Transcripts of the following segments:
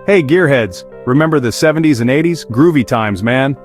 Hey gearheads, remember the 70s and 80s? Groovy times, man.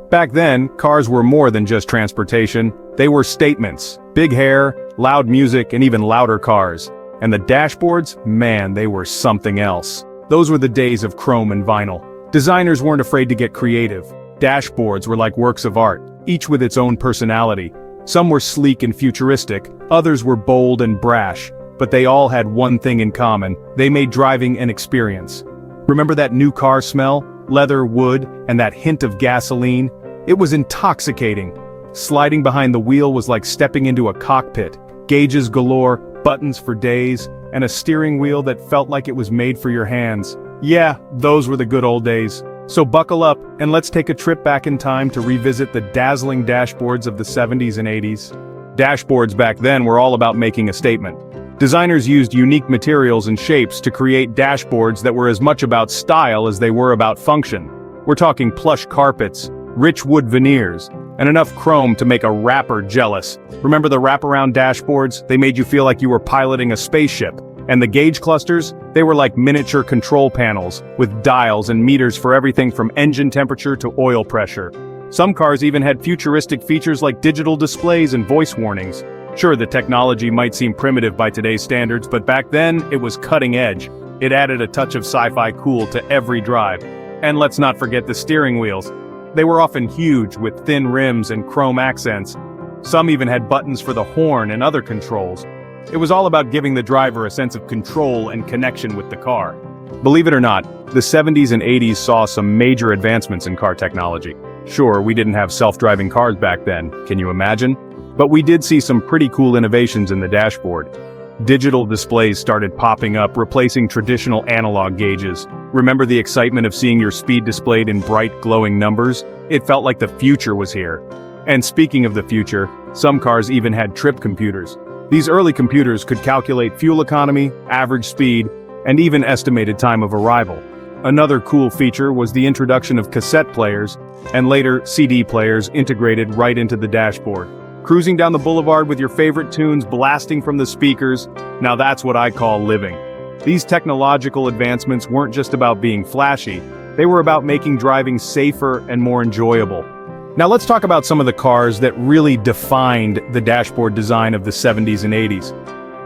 Back then, cars were more than just transportation. They were statements. Big hair, loud music, and even louder cars. And the dashboards? Man, they were something else. Those were the days of chrome and vinyl. Designers weren't afraid to get creative. Dashboards were like works of art, each with its own personality. Some were sleek and futuristic, others were bold and brash, but they all had one thing in common: they made driving an experience. Remember that new car smell? Leather, wood, and that hint of gasoline? It was intoxicating. Sliding behind the wheel was like stepping into a cockpit. Gauges galore, buttons for days, and a steering wheel that felt like it was made for your hands. Yeah, those were the good old days. So buckle up, and let's take a trip back in time to revisit the dazzling dashboards of the 70s and 80s. Dashboards back then were all about making a statement. Designers used unique materials and shapes to create dashboards that were as much about style as they were about function. We're talking plush carpets, rich wood veneers, and enough chrome to make a rapper jealous. Remember the wraparound dashboards? They made you feel like you were piloting a spaceship. And the gauge clusters? They were like miniature control panels, with dials and meters for everything from engine temperature to oil pressure. Some cars even had futuristic features like digital displays and voice warnings. Sure, the technology might seem primitive by today's standards, but back then, it was cutting edge. It added a touch of sci-fi cool to every drive. And let's not forget the steering wheels. They were often huge, with thin rims and chrome accents. Some even had buttons for the horn and other controls. It was all about giving the driver a sense of control and connection with the car. Believe it or not, the 70s and 80s saw some major advancements in car technology. Sure, we didn't have self-driving cars back then, can you imagine? But we did see some pretty cool innovations in the dashboard. Digital displays started popping up, replacing traditional analog gauges. Remember the excitement of seeing your speed displayed in bright, glowing numbers? It felt like the future was here. And speaking of the future, some cars even had trip computers. These early computers could calculate fuel economy, average speed, and even estimated time of arrival. Another cool feature was the introduction of cassette players, and later CD players integrated right into the dashboard. Cruising down the boulevard with your favorite tunes blasting from the speakers, now that's what I call living. These technological advancements weren't just about being flashy, they were about making driving safer and more enjoyable. Now let's talk about some of the cars that really defined the dashboard design of the 70s and 80s.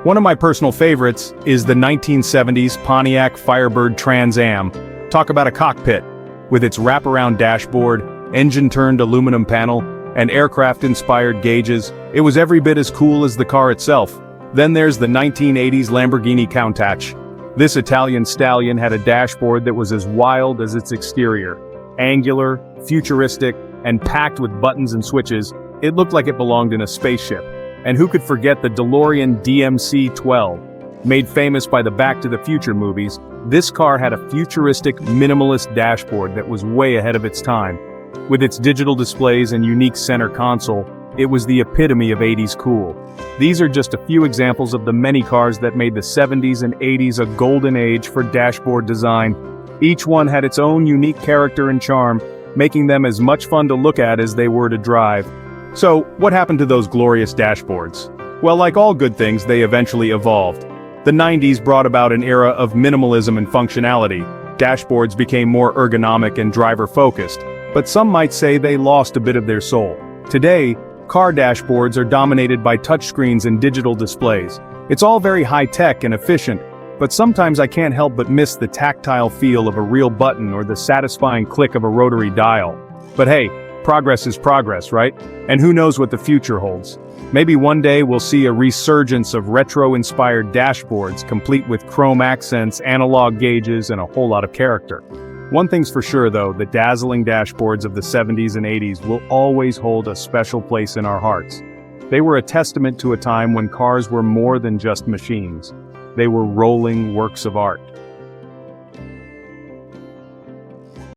One of my personal favorites is the 1970s Pontiac Firebird Trans Am. Talk about a cockpit. With its wraparound dashboard, engine-turned aluminum panel, and aircraft-inspired gauges, it was every bit as cool as the car itself. Then there's the 1980s Lamborghini Countach. This Italian stallion had a dashboard that was as wild as its exterior. Angular, futuristic, and packed with buttons and switches, it looked like it belonged in a spaceship. And who could forget the DeLorean DMC-12? Made famous by the Back to the Future movies, this car had a futuristic, minimalist dashboard that was way ahead of its time. With its digital displays and unique center console, it was the epitome of 80s cool. These are just a few examples of the many cars that made the 70s and 80s a golden age for dashboard design. Each one had its own unique character and charm, making them as much fun to look at as they were to drive. So, what happened to those glorious dashboards? Well, like all good things, they eventually evolved. The 90s brought about an era of minimalism and functionality. Dashboards became more ergonomic and driver-focused. But some might say they lost a bit of their soul. Today, car dashboards are dominated by touchscreens and digital displays. It's all very high-tech and efficient, but sometimes I can't help but miss the tactile feel of a real button or the satisfying click of a rotary dial. But hey, progress is progress, right? And who knows what the future holds? Maybe one day we'll see a resurgence of retro-inspired dashboards complete with chrome accents, analog gauges, and a whole lot of character. One thing's for sure though, the dazzling dashboards of the 70s and 80s will always hold a special place in our hearts. They were a testament to a time when cars were more than just machines. They were rolling works of art.